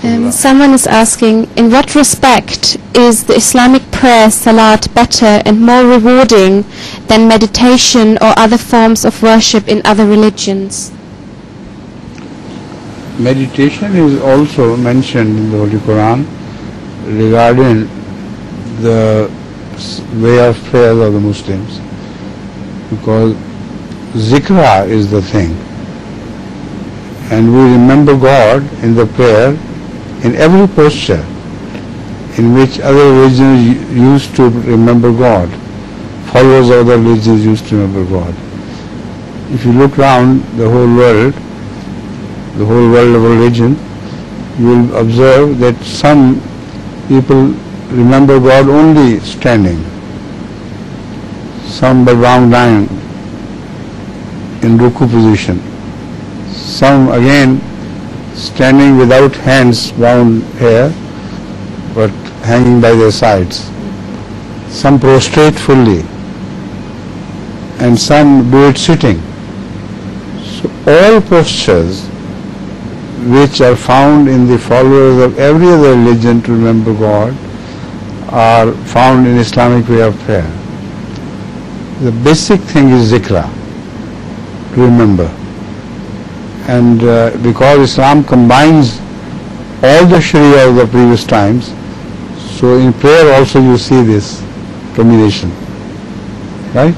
Someone is asking, in what respect is the Islamic prayer, salat, better and more rewarding than meditation or other forms of worship in other religions? Meditation is also mentioned in the Holy Quran regarding the way of prayer of the Muslims, because zikra is the thing, and we remember God in the prayer in every posture in which other religions used to remember God. Followers of other religions used to remember God. If you look around the whole world of religion, you will observe that some people remember God only standing, some by bowing down in ruku position, some again standing without hands bound here but hanging by their sides, some prostrate fully, and some do it sitting. So all postures which are found in the followers of every other religion to remember God are found in Islamic way of prayer. The basic thing is zikra, to remember. And because Islam combines all the Sharia of the previous times, so in prayer also you see this combination, right?